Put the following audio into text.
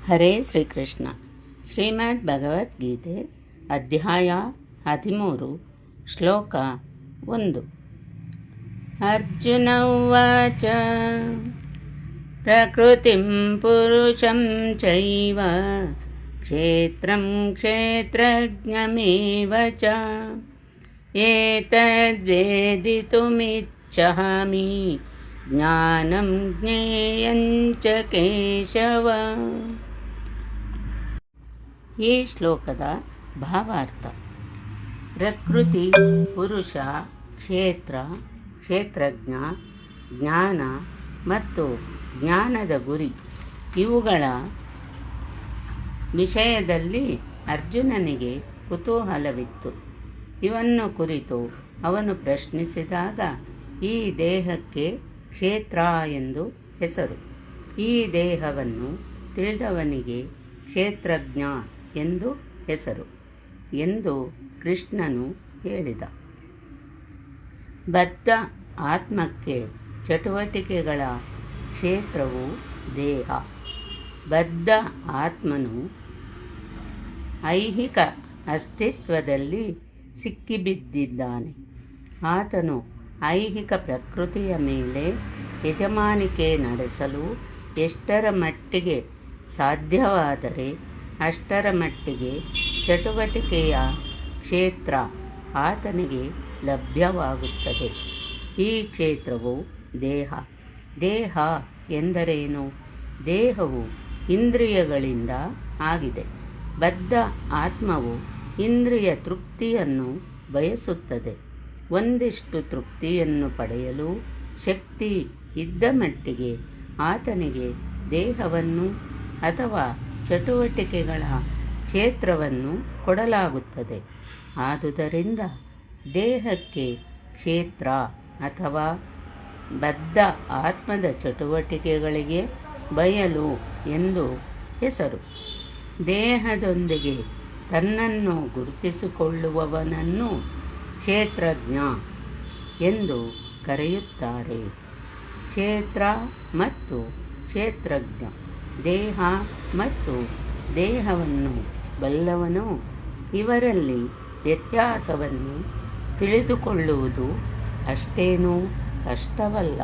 ಹರೇ ಶ್ರೀಕೃಷ್ಣ. ಶ್ರೀಮದ್ ಭಗವದ್ಗೀತೆ ಅಧ್ಯಾಯ 13 ಶ್ಲೋಕ 1. ಅರ್ಜುನ ಉವಾಚ ಪ್ರಕೃತಿಂ ಪುರುಷಂ ಚೈವ ಕ್ಷೇತ್ರಂ ಕ್ಷೇತ್ರಜ್ಞಮೇವ ಚ ಏತದ್ವೇದಿತುಮಿಚ್ಛಾಮಿ ಜ್ಞಾನಂ ಜ್ಞೇಯಂ ಚ ಕೇಶವ. ಈ ಶ್ಲೋಕದ ಭಾವಾರ್ಥ: ಪ್ರಕೃತಿ, ಪುರುಷ, ಕ್ಷೇತ್ರ, ಕ್ಷೇತ್ರಜ್ಞ, ಜ್ಞಾನ ಮತ್ತು ಜ್ಞಾನದ ಗುರಿ ಇವುಗಳ ವಿಷಯದಲ್ಲಿ ಅರ್ಜುನನಿಗೆ ಕುತೂಹಲವಿತ್ತು. ಇವನ್ನು ಕುರಿತು ಅವನು ಪ್ರಶ್ನಿಸಿದಾಗ ಈ ದೇಹಕ್ಕೆ ಕ್ಷೇತ್ರ ಎಂದು ಹೆಸರು, ಈ ದೇಹವನ್ನು ತಿಳಿದವನಿಗೆ ಕ್ಷೇತ್ರಜ್ಞ ಎಂದು ಹೆಸರು ಎಂದು ಕೃಷ್ಣನು ಹೇಳಿದ. ಬದ್ಧ ಆತ್ಮಕ್ಕೆ ಚಟುವಟಿಕೆಗಳ ಕ್ಷೇತ್ರವು ದೇಹ. ಬದ್ಧ ಆತ್ಮನು ಐಹಿಕ ಅಸ್ತಿತ್ವದಲ್ಲಿ ಸಿಕ್ಕಿಬಿದ್ದಿದ್ದಾನೆ. ಆತನು ಐಹಿಕ ಪ್ರಕೃತಿಯ ಮೇಲೆ ಯಜಮಾನಿಕೆ ನಡೆಸಲು ಎಷ್ಟರ ಮಟ್ಟಿಗೆ ಸಾಧ್ಯವಾದರೆ ಅಷ್ಟರ ಮಟ್ಟಿಗೆ ಚಟುವಟಿಕೆಯ ಕ್ಷೇತ್ರ ಆತನಿಗೆ ಲಭ್ಯವಾಗುತ್ತದೆ. ಈ ಕ್ಷೇತ್ರವು ದೇಹ. ದೇಹ ಎಂದರೇನು? ದೇಹವು ಇಂದ್ರಿಯಗಳಿಂದ ಆಗಿದೆ. ಬದ್ಧ ಆತ್ಮವು ಇಂದ್ರಿಯ ತೃಪ್ತಿಯನ್ನು ಬಯಸುತ್ತದೆ. ಒಂದಿಷ್ಟು ತೃಪ್ತಿಯನ್ನು ಪಡೆಯಲು ಶಕ್ತಿ ಇದ್ದ ಮಟ್ಟಿಗೆ ಆತನಿಗೆ ದೇಹವನ್ನು ಅಥವಾ ಚಟುವಟಿಕೆಗಳ ಕ್ಷೇತ್ರವನ್ನು ಕೊಡಲಾಗುತ್ತದೆ. ಆದುದರಿಂದ ದೇಹಕ್ಕೆ ಕ್ಷೇತ್ರ ಅಥವಾ ಬದ್ಧ ಆತ್ಮದ ಚಟುವಟಿಕೆಗಳಿಗೆ ಬಯಲು ಎಂದು ಹೆಸರು. ದೇಹದೊಂದಿಗೆ ತನ್ನನ್ನು ಗುರುತಿಸಿಕೊಳ್ಳುವವನನ್ನು ಕ್ಷೇತ್ರಜ್ಞ ಎಂದು ಕರೆಯುತ್ತಾರೆ. ಕ್ಷೇತ್ರ ಮತ್ತು ಕ್ಷೇತ್ರಜ್ಞ, ದೇಹ ಮತ್ತು ದೇಹವನ್ನು ಬಲ್ಲವನು, ಇವರಲ್ಲಿ ವ್ಯತ್ಯಾಸವನ್ನು ತಿಳಿದುಕೊಳ್ಳುವುದು ಅಷ್ಟೇನೂ ಕಷ್ಟವಲ್ಲ.